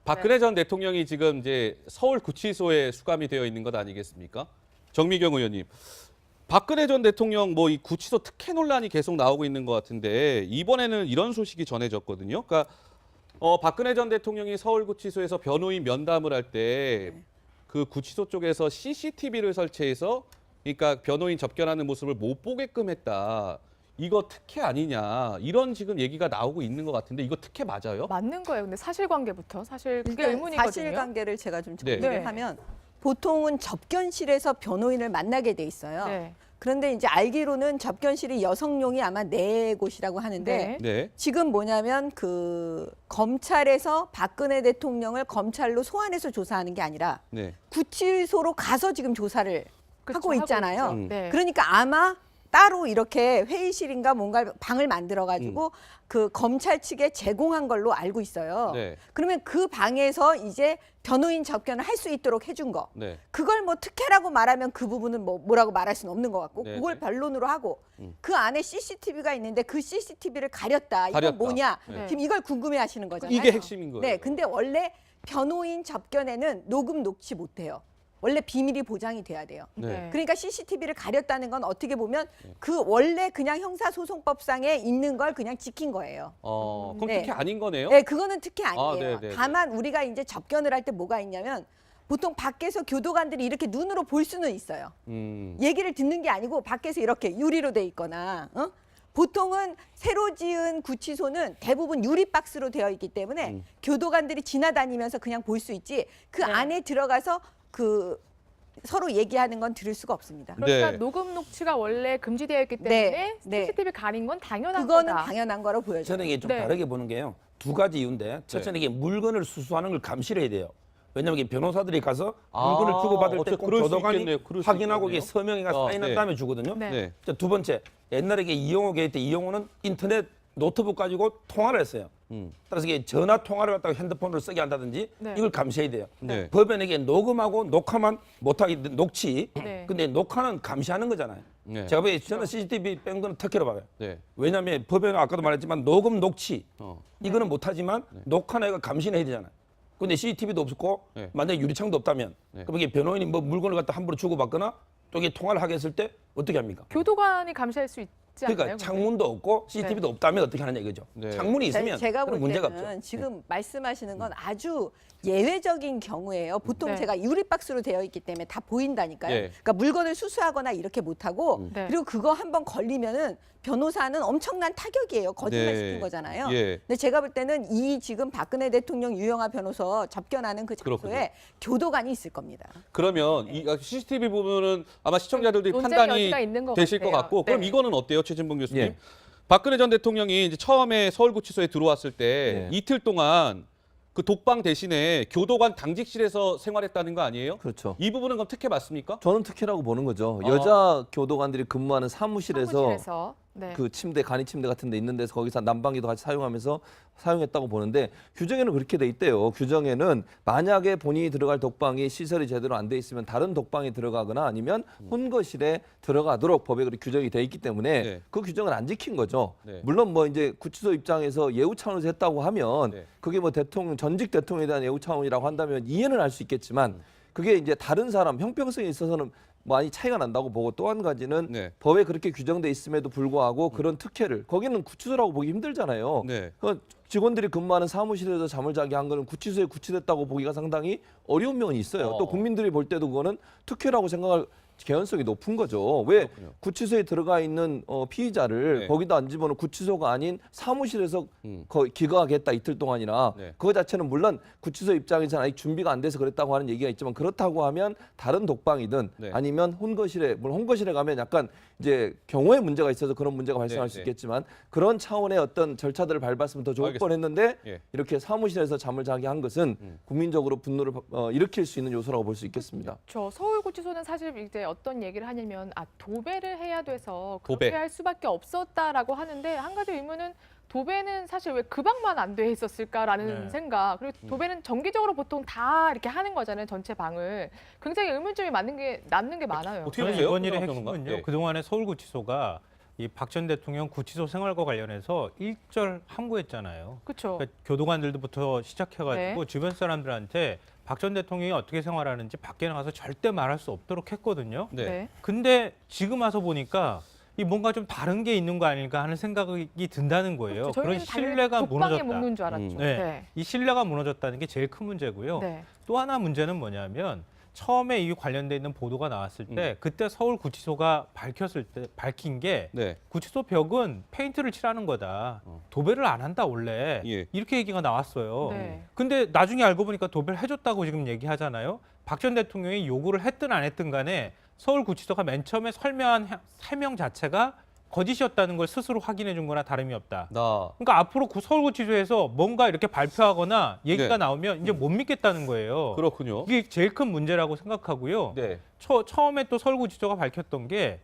박근혜 전 대통령이 지금 이제 서울구치소에 수감이 되어 있는 것 아니겠습니까? 정미경 의원님, 박근혜 전 대통령 뭐 이 구치소 특혜 논란이 계속 나오고 있는 것 같은데 이번에는 이런 소식이 전해졌거든요. 그러니까 박근혜 전 대통령이 서울구치소에서 변호인 면담을 할 때 그 구치소 쪽에서 CCTV를 설치해서 그러니까 변호인 접견하는 모습을 못 보게끔 했다. 이거 특혜 아니냐 이런 지금 얘기가 나오고 있는 것 같은데 이거 특혜 맞아요? 맞는 거예요. 근데 사실관계부터 사실 그게 일단 의문이거든요. 사실관계를 제가 좀 네. 정리를 네. 하면 보통은 접견실에서 변호인을 만나게 돼 있어요. 네. 그런데 이제 알기로는 접견실이 여성용이 아마 4곳이라고 하는데 네. 네. 지금 뭐냐면 그 검찰에서 박근혜 대통령을 검찰로 소환해서 조사하는 게 아니라 네. 구치소로 가서 지금 조사를 그쵸, 하고 있잖아요. 있죠. 네. 그러니까 아마 따로 이렇게 회의실인가 뭔가 방을 만들어 가지고 그 검찰 측에 제공한 걸로 알고 있어요. 네. 그러면 그 방에서 이제 변호인 접견을 할 수 있도록 해준 거. 네. 그걸 뭐 특혜라고 말하면 그 부분은 뭐라고 말할 수는 없는 것 같고 네, 그걸 네. 변론으로 하고 그 안에 CCTV가 있는데 그 CCTV를 가렸다. 가렸다. 이건 뭐냐? 네. 지금 이걸 궁금해하시는 거잖아요. 이게 핵심인 거예요. 네, 근데 원래 변호인 접견에는 녹음 녹취 못해요. 원래 비밀이 보장이 돼야 돼요. 네. 그러니까 CCTV를 가렸다는 건 어떻게 보면 그 원래 그냥 형사소송법상에 있는 걸 그냥 지킨 거예요. 그럼 네. 특혜 아닌 거네요? 네, 그거는 특혜 아니에요. 네, 네, 다만 우리가 이제 접견을 할 때 뭐가 있냐면 보통 밖에서 교도관들이 이렇게 눈으로 볼 수는 있어요. 얘기를 듣는 게 아니고 밖에서 이렇게 유리로 돼 있거나 보통은 새로 지은 구치소는 대부분 유리박스로 되어 있기 때문에 교도관들이 지나다니면서 그냥 볼 수 있지 그 네. 안에 들어가서 그 서로 얘기하는 건 들을 수가 없습니다. 그러니까 네. 녹음 녹취가 원래 금지되어 있기 때문에 네. CCTV 가린 건 당연한 그거는 거다. 당연한 거로 보여져요. 저는 이게 좀 네. 다르게 보는 게요. 두 가지 이유인데 첫째는 이게 물건을 수수하는 걸 감시를 해야 돼요. 왜냐하면 이게 변호사들이 가서 물건을 주고받을 때 꼭 그럴 수 교도관이 있겠네요. 그럴 수 확인하고 이게 있겠네요. 서명이가 사인한 네. 다음에 주거든요. 네. 네. 자, 두 번째, 옛날에 이게 이용호 게이트 때 이용호는 인터넷 노트북 가지고 통화를 했어요. 따라서 이게 전화 통화를 갖다가 핸드폰으로 쓰게 한다든지 네. 이걸 감시해야 돼요. 네. 법원에게 녹음하고 녹화만 못하게 녹취. 네. 근데 녹화는 감시하는 거잖아요. 네. 제가 보기에 저는 CCTV 뺀 거는 특혜로 봐요. 네. 왜냐하면 법에는 아까도 말했지만 녹음 녹취 이거는 네. 못하지만 녹화나 이거 감시는 해야 되잖아요. 근데 CCTV도 없고 네. 만약에 유리창도 없다면 네. 그럼 이게 변호인이 뭐 물건을 갖다 함부로 주고받거나 또 이게 통화를 하게 했을 때 어떻게 합니까? 교도관이 감시할 수 있지 않나요? 그러니까 근데? 창문도 없고 CCTV도 없다면 어떻게 하느냐 이거죠. 네. 창문이 있으면 제가 볼 그런 문제가 때는 없죠. 지금 말씀하시는 건 아주 예외적인 경우예요. 보통 네. 제가 유리박스로 되어 있기 때문에 다 보인다니까요. 예. 그러니까 물건을 수수하거나 이렇게 못하고 네. 그리고 그거 한번 걸리면은 변호사는 엄청난 타격이에요. 거짓말 네. 시킨 거잖아요. 예. 근데 제가 볼 때는 이 지금 박근혜 대통령 유영하 변호사 접견하는 그 장소에 그렇군요. 교도관이 있을 겁니다. 그러면 이 CCTV 부분은 아마 시청자들도 논쟁의 판단이 여지가 있는 것 되실 것 같아요. 같고 그럼 네. 이거는 어때요, 최진봉 교수님? 예. 박근혜 전 대통령이 이제 처음에 서울구치소에 들어왔을 때 예. 이틀 동안 그 독방 대신에 교도관 당직실에서 생활했다는 거 아니에요? 그렇죠. 이 부분은 그럼 특혜 맞습니까? 저는 특혜라고 보는 거죠. 아. 여자 교도관들이 근무하는 사무실에서 사무실에서. 네. 그 침대, 간이 침대 같은 데 있는 데서 거기서 난방기도 같이 사용하면서 사용했다고 보는데 규정에는 그렇게 돼 있대요. 규정에는 만약에 본인이 들어갈 독방이 시설이 제대로 안 돼 있으면 다른 독방에 들어가거나 아니면 혼거실에 들어가도록 법에 그렇게 규정이 돼 있기 때문에 네. 그 규정을 안 지킨 거죠. 네. 물론 뭐 이제 구치소 입장에서 예우 차원에서 했다고 하면 네. 그게 뭐 대통령 전직 대통령에 대한 예우 차원이라고 한다면 이해는 할 수 있겠지만 그게 이제 다른 사람 형평성에 있어서는 많이 차이가 난다고 보고 또 한 가지는 네. 법에 그렇게 규정돼 있음에도 불구하고 그런 특혜를 거기는 구치소라고 보기 힘들잖아요. 네. 그 직원들이 근무하는 사무실에서 잠을 자게 한 거는 구치소에 구치됐다고 보기가 상당히 어려운 면이 있어요. 또 국민들이 볼 때도 그거는 특혜라고 생각할 개연성이 높은 거죠. 왜 그렇군요. 구치소에 들어가 있는 피의자를 네. 거기다 안 집어넣은 구치소가 아닌 사무실에서 기거하겠다 이틀 동안이나 네. 그거 자체는 물론 구치소 입장에서는 아직 준비가 안 돼서 그랬다고 하는 얘기가 있지만 그렇다고 하면 다른 독방이든 네. 아니면 혼거실에 물론 혼거실에 가면 약간 이제 경호에 문제가 있어서 그런 문제가 발생할 네, 수 네. 있겠지만 그런 차원의 어떤 절차들을 밟았으면 더 좋을 알겠습니다. 뻔했는데 예. 이렇게 사무실에서 잠을 자게 한 것은 국민적으로 분노를 일으킬 수 있는 요소라고 볼 수 있겠습니다. 저 서울구치소는 사실 이제 어떤 얘기를 하냐면 도배를 해야 돼서 도배. 그렇게 할 수밖에 없었다라고 하는데 한 가지 의문은 도배는 사실 왜 그 방만 안 돼 있었을까라는 네. 생각. 그리고 도배는 정기적으로 보통 다 이렇게 하는 거잖아요. 전체 방을. 굉장히 의문점이 남는 게 많아요. 어떻게 저는 보세요? 이번 일의 홍정학 평론가? 핵심은요. 네. 그동안에 서울구치소가 이 박 전 대통령 구치소 생활과 관련해서 일절 함구했잖아요. 그렇죠. 그러니까 교도관들부터 시작해가지고 네. 주변 사람들한테 박 전 대통령이 어떻게 생활하는지 밖에 나가서 절대 말할 수 없도록 했거든요. 네. 네. 근데 지금 와서 보니까 이 뭔가 좀 다른 게 있는 거 아닐까 하는 생각이 든다는 거예요. 그렇죠. 그런 저희는 당연히 신뢰가 독방에 무너졌다. 먹는 줄 알았죠. 네. 이 신뢰가 무너졌다는 게 제일 큰 문제고요. 네. 또 하나 문제는 뭐냐면 처음에 이 관련돼 있는 보도가 나왔을 때 그때 서울구치소가 밝힌 게 네. 구치소 벽은 페인트를 칠하는 거다. 도배를 안 한다 원래. 예. 이렇게 얘기가 나왔어요. 네. 근데 나중에 알고 보니까 도배를 해줬다고 지금 얘기하잖아요. 박 전 대통령이 요구를 했든 안 했든 간에 서울구치소가 맨 처음에 설명한 해명 자체가 거짓이었다는 걸 스스로 확인해 준 거나 다름이 없다. 그러니까 앞으로 서울구치소에서 뭔가 이렇게 발표하거나 얘기가 네. 나오면 이제 못 믿겠다는 거예요. 그렇군요. 이게 제일 큰 문제라고 생각하고요. 네. 처음에 또 서울구치소가 밝혔던 게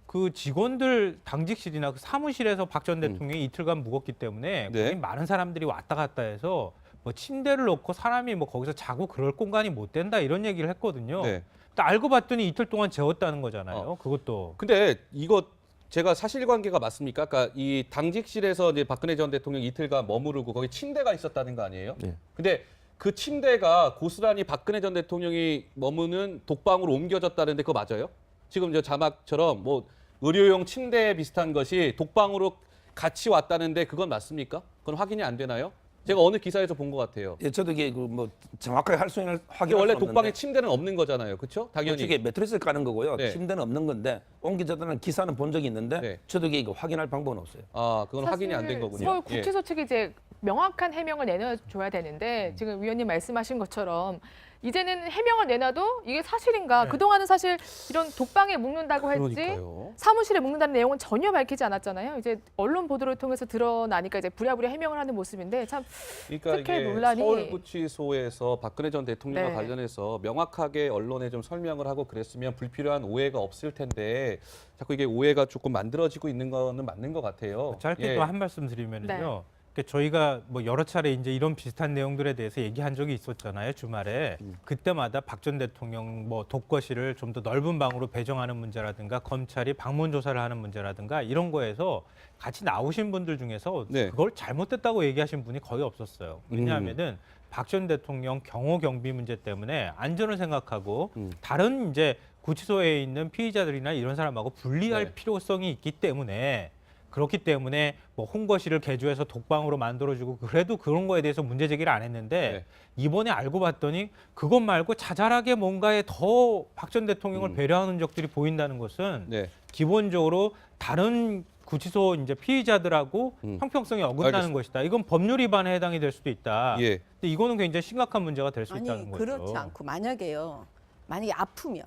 그 직원들 당직실이나 그 사무실에서 박 전 대통령이 이틀간 묵었기 때문에 네. 거기 많은 사람들이 왔다 갔다 해서 뭐 침대를 놓고 사람이 뭐 거기서 자고 그럴 공간이 못 된다 이런 얘기를 했거든요. 네. 근데 알고 봤더니 이틀 동안 재웠다는 거잖아요. 그것도. 근데 이거 제가 사실관계가 맞습니까? 그러니까 이 당직실에서 이제 박근혜 전 대통령 이틀간 머무르고 거기 침대가 있었다는 거 아니에요? 네. 근데 그 침대가 고스란히 박근혜 전 대통령이 머무는 독방으로 옮겨졌다는데 그거 맞아요? 지금 저 자막처럼 뭐 의료용 침대 비슷한 것이 독방으로 같이 왔다는데 그건 맞습니까? 그건 확인이 안 되나요? 제가 어느 기사에서 본 것 같아요. 예, 저도 이게 뭐 정확하게 할 수 있는 근데 확인할 원래 수는 독방에 없는데 침대는 없는 거잖아요, 그렇죠? 당연히. 이게 매트리스를 까는 거고요. 네. 침대는 없는 건데 옮겨졌다는 기사는 본 적이 있는데 네. 저도 이게 확인할 방법은 없어요. 아, 그건 확인이 안 된 사실 거군요. 서울 구치소 측이 이제 명확한 해명을 내놔줘야 되는데 음. 지금 위원님 말씀하신 것처럼 이제는 해명을 내놔도 이게 사실인가? 네. 그동안은 사실 이런 독방에 묵는다고 했지 그러니까요. 사무실에 묵는다는 내용은 전혀 밝히지 않았잖아요. 이제 언론 보도를 통해서 드러나니까 이제 부랴부랴 해명을 하는 모습인데 참 그러니까 특혜 이게 논란이- 서울구치소에서 박근혜 전 대통령과 네. 관련해서 명확하게 언론에 좀 설명을 하고 그랬으면 불필요한 오해가 없을 텐데 자꾸 이게 오해가 조금 만들어지고 있는 거는 맞는 것 같아요. 짧게 예. 또 한 말씀 드리면요. 네. 그러니까 저희가 뭐 여러 차례 이제 이런 비슷한 내용들에 대해서 얘기한 적이 있었잖아요. 주말에 그때마다 박 전 대통령 뭐 독거실을 좀 더 넓은 방으로 배정하는 문제라든가 검찰이 방문 조사를 하는 문제라든가 이런 거에서 같이 나오신 분들 중에서 네. 그걸 잘못됐다고 얘기하신 분이 거의 없었어요. 왜냐하면은 박 전 대통령 경호 경비 문제 때문에 안전을 생각하고 다른 이제 구치소에 있는 피의자들이나 이런 사람하고 분리할 네. 필요성이 있기 때문에 그렇기 때문에 뭐 홍거실을 개조해서 독방으로 만들어주고 그래도 그런 거에 대해서 문제 제기를 안 했는데 네. 이번에 알고 봤더니 그것 말고 자잘하게 뭔가에 더 박 전 대통령을 배려하는 적들이 보인다는 것은 네. 기본적으로 다른 구치소 이제 피의자들하고 형평성이 어긋나는 알겠습니다. 것이다. 이건 법률 위반에 해당이 될 수도 있다. 예. 근데 이거는 굉장히 심각한 문제가 될 수 아니 있다는 거죠. 그렇지 않고 만약에 아프면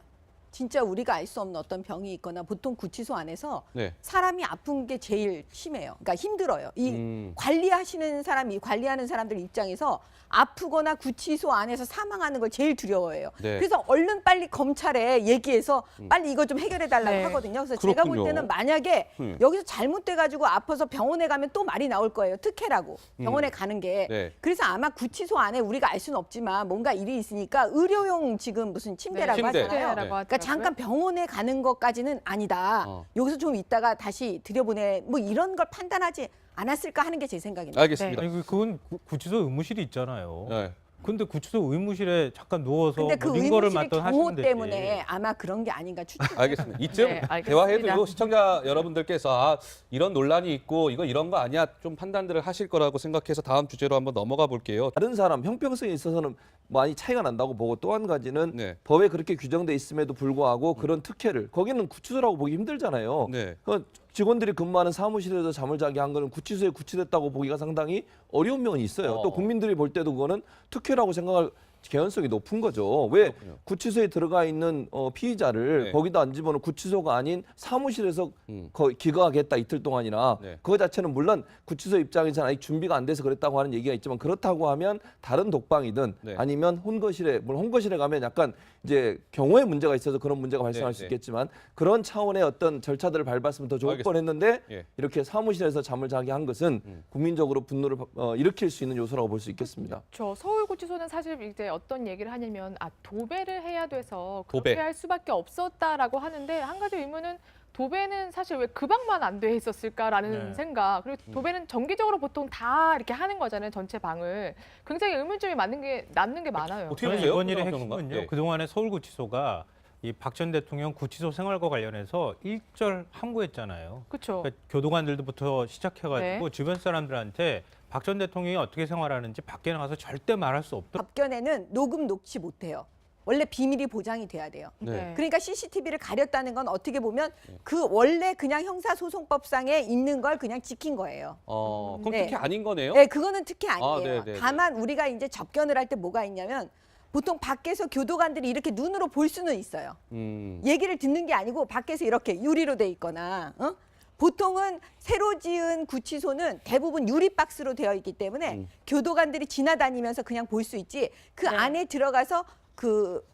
진짜 우리가 알 수 없는 어떤 병이 있거나 보통 구치소 안에서 네. 사람이 아픈 게 제일 심해요. 그러니까 힘들어요. 이 관리하시는 사람이 관리하는 사람들 입장에서 아프거나 구치소 안에서 사망하는 걸 제일 두려워해요. 네. 그래서 얼른 빨리 검찰에 얘기해서 빨리 이거 좀 해결해 달라고 네. 하거든요. 그래서 제가 볼 그렇군요. 때는 만약에 음. 여기서 잘못돼 가지고 아파서 병원에 가면 또 말이 나올 거예요. 특혜라고 병원에 가는 게. 네. 그래서 아마 구치소 안에 우리가 알 수는 없지만 뭔가 일이 있으니까 의료용 지금 무슨 침대라고 침대. 하잖아요. 네. 라고 그러니까 잠깐 병원에 가는 것까지는 아니다. 어. 여기서 좀 있다가 다시 들여보내 뭐 이런 걸 판단하지 않았을까 하는 게 제 생각입니다. 알겠습니다. 아니 그건 구치소 의무실이 있잖아요. 네. 근데 구치소 의무실에 잠깐 누워서 근데 그 뭐 링거를 의무실의 맞던 경호 하시면 되지. 때문에 아마 그런 게 아닌가 추측. 알겠습니다. 이쯤 네, 알겠습니다. 대화해도 시청자 여러분들께서 이런 논란이 있고 이런 거 아니야 좀 판단들을 하실 거라고 생각해서 다음 주제로 한번 넘어가 볼게요. 다른 사람 형평성에 있어서는 많이 차이가 난다고 보고 또 한 가지는 네. 법에 그렇게 규정돼 있음에도 불구하고 그런 특혜를 거기는 구치소라고 보기 힘들잖아요. 네. 그 직원들이 근무하는 사무실에서 잠을 자게 한 거는 구치소에 구치됐다고 보기가 상당히 어려운 면이 있어요. 또 국민들이 볼 때도 그거는 특혜라고 생각할 개연성이 높은 거죠. 왜 그렇군요. 구치소에 들어가 있는 피의자를 네. 거기다 안 집어넣은 구치소가 아닌 사무실에서 기거하겠다 이틀 동안이나 네. 그거 자체는 물론 구치소 입장에서는 아직 준비가 안 돼서 그랬다고 하는 얘기가 있지만 그렇다고 하면 다른 독방이든 네. 아니면 혼거실에 물론 혼거실에 가면 약간 이제 경호에 문제가 있어서 그런 문제가 발생할 수 네. 있겠지만 그런 차원의 어떤 절차들을 밟았으면 더 좋을 알겠습니다. 뻔했는데 예. 이렇게 사무실에서 잠을 자게 한 것은 국민적으로 분노를 일으킬 수 있는 요소라고 볼 수 있겠습니다. 저 서울구치소는 사실 이제 어떤 얘기를 하냐면 도배를 해야 돼서 도배. 그렇게 할 수밖에 없었다라고 하는데 한 가지 의문은 도배는 사실 왜 그 방만 안 돼 있었을까라는 네. 생각. 그리고 도배는 정기적으로 보통 다 이렇게 하는 거잖아요. 전체 방을. 굉장히 의문점이 남는 게 많아요. 어떻게 저는 보세요? 이번 일의 평론가? 핵심은요. 예. 그동안에 서울구치소가 이 박 전 대통령 구치소 생활과 관련해서 일절 함구했잖아요. 그렇죠. 그러니까 교도관들부터 시작해가지고 네. 주변 사람들한테 박 전 대통령이 어떻게 생활하는지 밖에 나가서 절대 말할 수 없도록. 답변에는 녹음 녹취 못해요. 원래 비밀이 보장이 돼야 돼요. 네. 그러니까 CCTV를 가렸다는 건 어떻게 보면 그 원래 그냥 형사소송법상에 있는 걸 그냥 지킨 거예요. 그럼 네. 특히 아닌 거네요? 네, 그거는 특히 아니에요. 아, 네, 네, 네. 다만 우리가 이제 접견을 할 때 뭐가 있냐면 보통 밖에서 교도관들이 이렇게 눈으로 볼 수는 있어요. 얘기를 듣는 게 아니고 밖에서 이렇게 유리로 돼 있거나 보통은 새로 지은 구치소는 대부분 유리박스로 되어 있기 때문에 교도관들이 지나다니면서 그냥 볼 수 있지 그 네. 안에 들어가서 그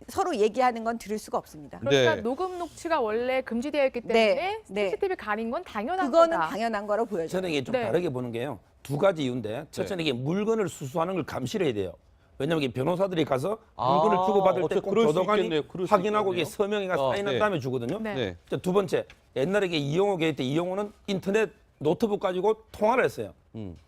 서로 얘기하는 건 들을 수가 없습니다. 그러니까 네. 녹음 녹취가 원래 금지되어 있기 때문에 네. CCTV 가린 건 당연한 그거는 거다. 당연한 거로 보여져요. 저는 이게 좀 네. 다르게 보는 게요. 두 가지 이유인데 첫째는 이게 물건을 수수하는 걸 감시를 해야 돼요. 왜냐하면 이게 변호사들이 가서 물건을 주고받을 때 꼭 그럴 수 교도관이 있겠네요. 그럴 수 확인하고 이게 있겠네요. 서명이가 사인한 네. 다음에 주거든요. 네. 네. 자, 두 번째, 옛날에 이게 이용호 게이트 때 이용호는 인터넷 노트북 가지고 통화를 했어요.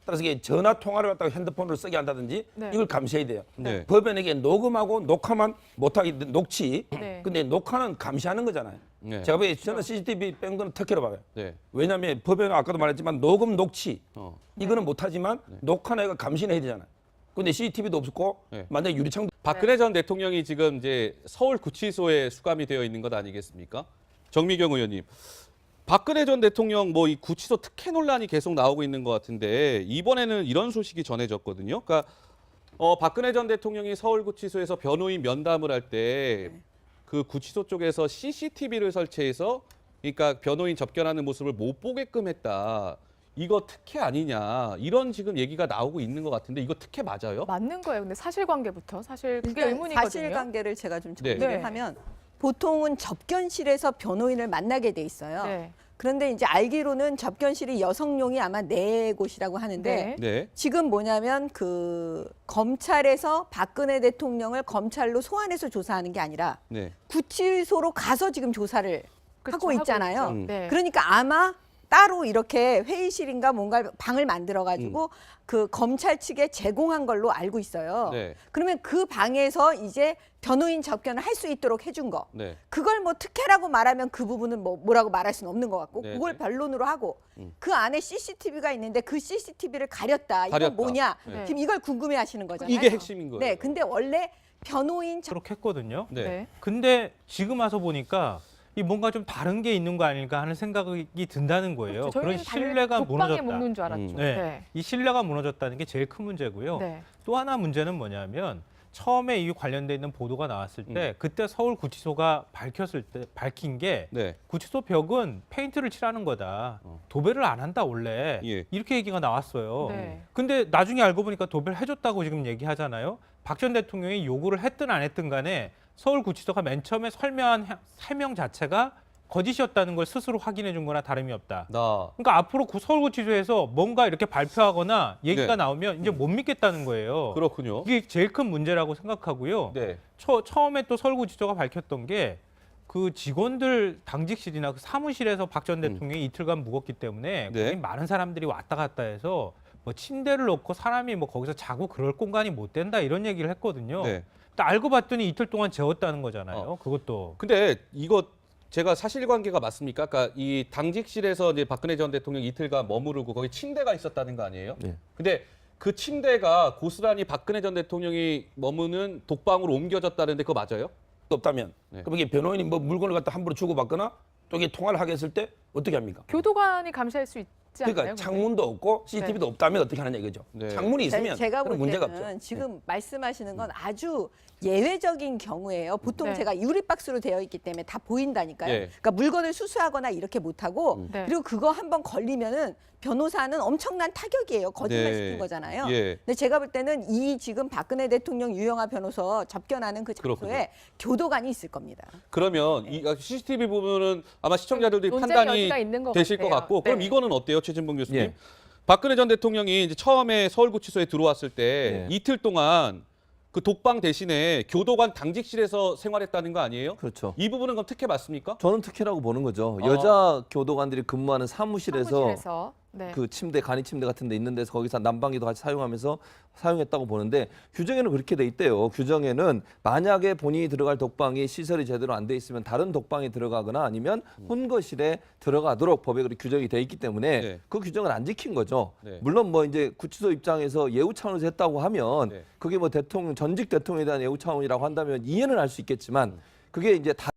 따라서 이게 전화 통화를 갖다가 핸드폰으로 쓰게 한다든지 네. 이걸 감시해야 돼요. 네. 법에는 이게 녹음하고 녹화만 못하게 녹취. 네. 근데 녹화는 감시하는 거잖아요. 네. 제가 보기에 저는 CCTV 뺀 거는 특혜로 봐요. 네. 왜냐하면 법에는 아까도 말했지만 녹음 녹취 네. 이거는 못하지만 녹화는 이거 감시는 해야 되잖아요. 근데 CCTV도 없었고 네. 만약에 유리창도 박근혜 전 대통령이 지금 이제 서울 구치소에 수감이 되어 있는 것 아니겠습니까? 정미경 의원님. 박근혜 전 대통령 뭐 이 구치소 특혜 논란이 계속 나오고 있는 것 같은데 이번에는 이런 소식이 전해졌거든요. 그러니까 박근혜 전 대통령이 서울 구치소에서 변호인 면담을 할 때 그 구치소 쪽에서 CCTV를 설치해서 그러니까 변호인 접견하는 모습을 못 보게끔 했다. 이거 특혜 아니냐 이런 지금 얘기가 나오고 있는 것 같은데 이거 특혜 맞아요? 맞는 거예요. 근데 사실관계부터 사실 그게 그러니까 의문이거든요. 사실관계를 제가 좀 네. 정리를 네. 하면 보통은 접견실에서 변호인을 만나게 돼 있어요. 네. 그런데 이제 알기로는 접견실이 여성용이 아마 4곳이라고 하는데 네. 네. 지금 뭐냐면 그 검찰에서 박근혜 대통령을 검찰로 소환해서 조사하는 게 아니라 네. 구치소로 가서 지금 조사를 그쵸, 하고 있잖아요. 있죠. 네. 그러니까 아마 따로 이렇게 회의실인가 뭔가 방을 만들어 가지고 그 검찰 측에 제공한 걸로 알고 있어요. 네. 그러면 그 방에서 이제 변호인 접견을 할 수 있도록 해준 거. 네. 그걸 뭐 특혜라고 말하면 그 부분은 뭐라고 말할 수는 없는 것 같고 네, 그걸 네. 변론으로 하고 그 안에 CCTV가 있는데 그 CCTV를 가렸다. 이건 가렸다. 뭐냐? 네. 지금 이걸 궁금해하시는 거잖아요. 이게 핵심인 거예요. 네, 근데 원래 변호인 그렇게 했거든요. 네. 네. 근데 지금 와서 보니까 이 뭔가 좀 다른 게 있는 거 아닐까 하는 생각이 든다는 거예요. 그렇죠. 그런 저희는 당연히 신뢰가 독방에 무너졌다. 묵는 줄 알았죠. 네. 네. 이 신뢰가 무너졌다는 게 제일 큰 문제고요. 네. 또 하나 문제는 뭐냐면 처음에 이 관련돼 있는 보도가 나왔을 때 그때 서울 구치소가 밝힌 게 네. 구치소 벽은 페인트를 칠하는 거다. 도배를 안 한다 원래. 예. 이렇게 얘기가 나왔어요. 네. 근데 나중에 알고 보니까 도배를 해줬다고 지금 얘기하잖아요. 박 전 대통령이 요구를 했든 안 했든 간에 서울 구치소가 맨 처음에 설명한 해명 자체가 거짓이었다는 걸 스스로 확인해 준 거나 다름이 없다. 그러니까 앞으로 서울구치소에서 뭔가 이렇게 발표하거나 얘기가 네. 나오면 이제 못 믿겠다는 거예요. 그렇군요. 이게 제일 큰 문제라고 생각하고요. 네. 처음에 또 서울구치소가 밝혔던 게 그 직원들 당직실이나 그 사무실에서 박 전 대통령이 이틀간 묵었기 때문에 네. 거기 많은 사람들이 왔다 갔다 해서 뭐 침대를 놓고 사람이 뭐 거기서 자고 그럴 공간이 못 된다 이런 얘기를 했거든요. 네. 근데 알고 봤더니 이틀 동안 재웠다는 거잖아요. 그것도. 근데 이거 제가 사실관계가 맞습니까? 그러니까 이 당직실에서 이제 박근혜 전 대통령 이틀간 머무르고 거기 침대가 있었다는 거 아니에요? 네. 근데 그 침대가 고스란히 박근혜 전 대통령이 머무는 독방으로 옮겨졌다는데 그거 맞아요? 없다면 네. 그럼 이게 변호인이 뭐 물건을 갖다 함부로 주고받거나 또 이게 통화를 하게 했을 때 어떻게 합니까? 교도관이 감시할 수 있지 않나요? 그러니까 근데? 창문도 없고 CCTV도 없다면 어떻게 하느냐 이거죠. 네. 창문이 있으면 제가 그런 볼 문제가 때는 없죠. 지금 말씀하시는 건 아주 예외적인 경우예요. 보통 네. 제가 유리박스로 되어 있기 때문에 다 보인다니까요. 예. 그러니까 물건을 수수하거나 이렇게 못하고 네. 그리고 그거 한번 걸리면은 변호사는 엄청난 타격이에요. 거짓말 네. 시킨 거잖아요. 예. 근데 제가 볼 때는 이 지금 박근혜 대통령 유영하 변호사 접견하는 그 장소에 그렇군요. 교도관이 있을 겁니다. 그러면 이 CCTV 보면은 아마 시청자들도 논쟁의 판단이 여지가 있는 것 되실 것 같아요. 같고 그럼 네. 이거는 어때요, 최진봉 교수님? 예. 박근혜 전 대통령이 이제 처음에 서울구치소에 들어왔을 때 예. 이틀 동안 그 독방 대신에 교도관 당직실에서 생활했다는 거 아니에요? 그렇죠. 이 부분은 그럼 특혜 맞습니까? 저는 특혜라고 보는 거죠. 여자 교도관들이 근무하는 사무실에서 사무실에서. 네. 그 침대, 간이 침대 같은 데 있는 데서 거기서 난방기도 같이 사용하면서 사용했다고 보는데 규정에는 그렇게 돼 있대요. 규정에는 만약에 본인이 들어갈 독방이 시설이 제대로 안 돼 있으면 다른 독방에 들어가거나 아니면 혼거실에 들어가도록 법에 그렇게 규정이 돼 있기 때문에 네. 그 규정을 안 지킨 거죠. 네. 물론 뭐 이제 구치소 입장에서 예우 차원에서 했다고 하면 네. 그게 뭐 대통령 전직 대통령에 대한 예우 차원이라고 한다면 이해는 할 수 있겠지만 그게 이제